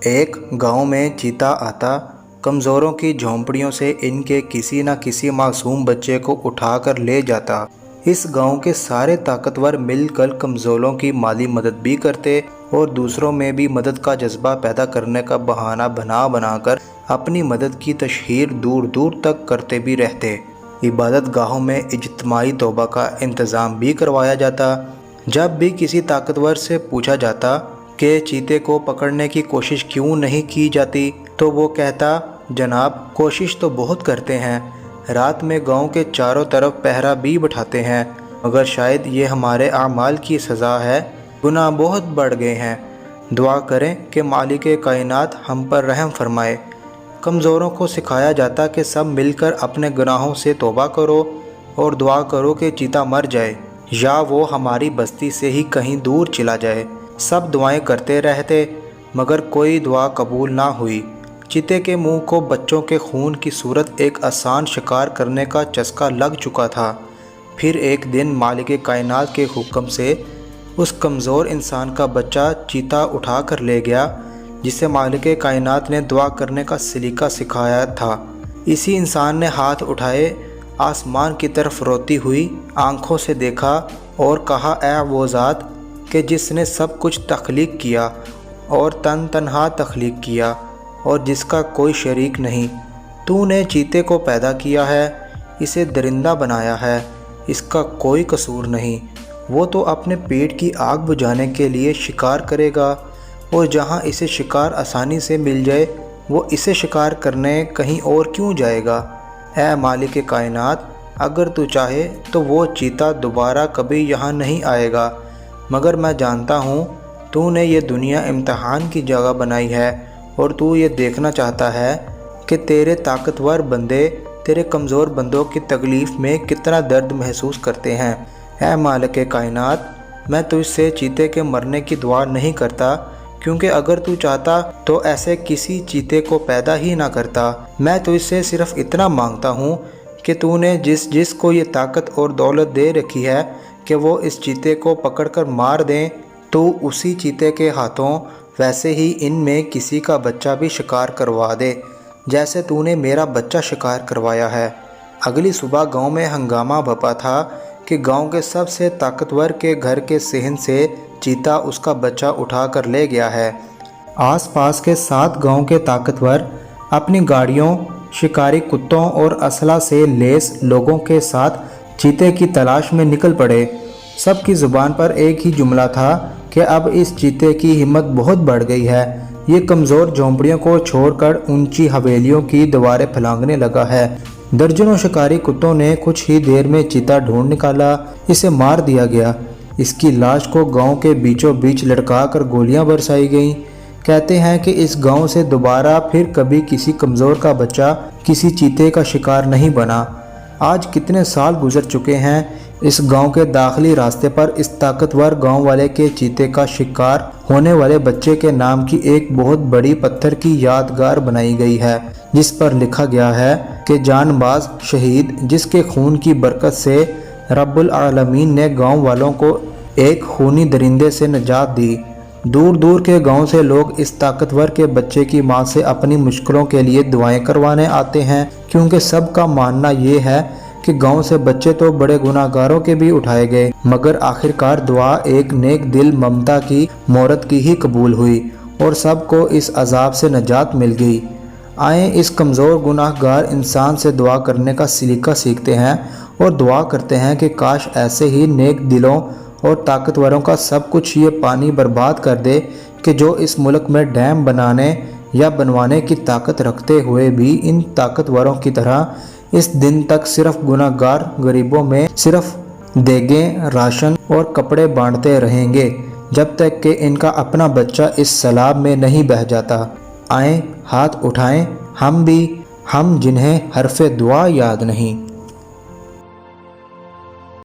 ایک گاؤں میں چیتا آتا، کمزوروں کی جھونپڑیوں سے ان کے کسی نہ کسی معصوم بچے کو اٹھا کر لے جاتا۔ اس گاؤں کے سارے طاقتور مل کر کمزوروں کی مالی مدد بھی کرتے اور دوسروں میں بھی مدد کا جذبہ پیدا کرنے کا بہانہ بنا بنا کر اپنی مدد کی تشہیر دور دور تک کرتے بھی رہتے۔ عبادت گاہوں میں اجتماعی توبہ کا انتظام بھی کروایا جاتا۔ جب بھی کسی طاقتور سے پوچھا جاتا کہ چیتے کو پکڑنے کی کوشش کیوں نہیں کی جاتی تو وہ کہتا، جناب کوشش تو بہت کرتے ہیں، رات میں گاؤں کے چاروں طرف پہرا بھی بٹھاتے ہیں، مگر شاید یہ ہمارے اعمال کی سزا ہے، گناہ بہت بڑھ گئے ہیں، دعا کریں کہ مالک کائنات ہم پر رحم فرمائے۔ کمزوروں کو سکھایا جاتا کہ سب مل کر اپنے گناہوں سے توبہ کرو اور دعا کرو کہ چیتا مر جائے یا وہ ہماری بستی سے ہی کہیں دور چلا جائے۔ سب دعائیں کرتے رہتے مگر کوئی دعا قبول نہ ہوئی۔ چیتے کے منہ کو بچوں کے خون کی صورت ایک آسان شکار کرنے کا چسکا لگ چکا تھا۔ پھر ایک دن مالک کائنات کے حکم سے اس کمزور انسان کا بچہ چیتا اٹھا کر لے گیا جسے مالک کائنات نے دعا کرنے کا سلیقہ سکھایا تھا۔ اسی انسان نے ہاتھ اٹھائے، آسمان کی طرف روتی ہوئی آنکھوں سے دیکھا اور کہا، اے وہ ذات کہ جس نے سب کچھ تخلیق کیا اور تنہا تخلیق کیا اور جس کا کوئی شریک نہیں، تو نے چیتے کو پیدا کیا ہے، اسے درندہ بنایا ہے، اس کا کوئی قصور نہیں، وہ تو اپنے پیٹ کی آگ بجھانے کے لیے شکار کرے گا اور جہاں اسے شکار آسانی سے مل جائے وہ اسے شکار کرنے کہیں اور کیوں جائے گا؟ اے مالک کائنات، اگر تو چاہے تو وہ چیتا دوبارہ کبھی یہاں نہیں آئے گا، مگر میں جانتا ہوں تو نے یہ دنیا امتحان کی جگہ بنائی ہے اور تو یہ دیکھنا چاہتا ہے کہ تیرے طاقتور بندے تیرے کمزور بندوں کی تکلیف میں کتنا درد محسوس کرتے ہیں۔ اے مالک کائنات، میں تجھ سے چیتے کے مرنے کی دعا نہیں کرتا، کیونکہ اگر تو چاہتا تو ایسے کسی چیتے کو پیدا ہی نہ کرتا۔ میں تجھ سے صرف اتنا مانگتا ہوں کہ تو نے جس کو یہ طاقت اور دولت دے رکھی ہے کہ وہ اس چیتے کو پکڑ کر مار دیں، تو اسی چیتے کے ہاتھوں ویسے ہی ان میں کسی کا بچہ بھی شکار کروا دے جیسے تو نے میرا بچہ شکار کروایا ہے۔ اگلی صبح گاؤں میں ہنگامہ بپا تھا کہ گاؤں کے سب سے طاقتور کے گھر کے صحن سے چیتا اس کا بچہ اٹھا کر لے گیا ہے۔ آس پاس کے 7 گاؤں کے طاقتور اپنی گاڑیوں، شکاری کتوں اور اسلحہ سے لیس لوگوں کے ساتھ چیتے کی تلاش میں نکل پڑے۔ سب کی زبان پر ایک ہی جملہ تھا کہ اب اس چیتے کی ہمت بہت بڑھ گئی ہے، یہ کمزور جھونپڑیوں کو چھوڑ کر اونچی حویلیوں کی دیواریں پھلانگنے لگا ہے۔ درجنوں شکاری کتوں نے کچھ ہی دیر میں چیتا ڈھونڈ نکالا، اسے مار دیا گیا۔ اس کی لاش کو گاؤں کے بیچوں بیچ لٹکا کر گولیاں برسائی گئیں۔ کہتے ہیں کہ اس گاؤں سے دوبارہ پھر کبھی کسی کمزور کا بچہ کسی چیتے کا شکار نہیں بنا۔ آج کتنے سال گزر چکے ہیں، اس گاؤں کے داخلی راستے پر اس طاقتور گاؤں والے کے چیتے کا شکار ہونے والے بچے کے نام کی ایک بہت بڑی پتھر کی یادگار بنائی گئی ہے، جس پر لکھا گیا ہے کہ جان باز شہید جس کے خون کی برکت سے رب العالمین نے گاؤں والوں کو ایک خونی درندے سے نجات دی۔ دور دور کے گاؤں سے لوگ اس طاقتور کے بچے کی ماں سے اپنی مشکلوں کے لیے دعائیں کروانے آتے ہیں، کیونکہ سب کا ماننا یہ ہے کہ گاؤں سے بچے تو بڑے گناہ گاروں کے بھی اٹھائے گئے، مگر آخرکار دعا ایک نیک دل ممتا کی مورت کی ہی قبول ہوئی اور سب کو اس عذاب سے نجات مل گئی۔ آئیں اس کمزور گناہ گار انسان سے دعا کرنے کا سلیقہ سیکھتے ہیں اور دعا کرتے ہیں کہ کاش ایسے ہی نیک دلوں اور طاقتوروں کا سب کچھ یہ پانی برباد کر دے کہ جو اس ملک میں ڈیم بنانے یا بنوانے کی طاقت رکھتے ہوئے بھی ان طاقتوروں کی طرح اس دن تک صرف گناہ گار غریبوں میں صرف دیگیں، راشن اور کپڑے بانٹتے رہیں گے جب تک کہ ان کا اپنا بچہ اس سیلاب میں نہیں بہہ جاتا۔ آئیں ہاتھ اٹھائیں ہم بھی، ہم جنہیں حرف دعا یاد نہیں۔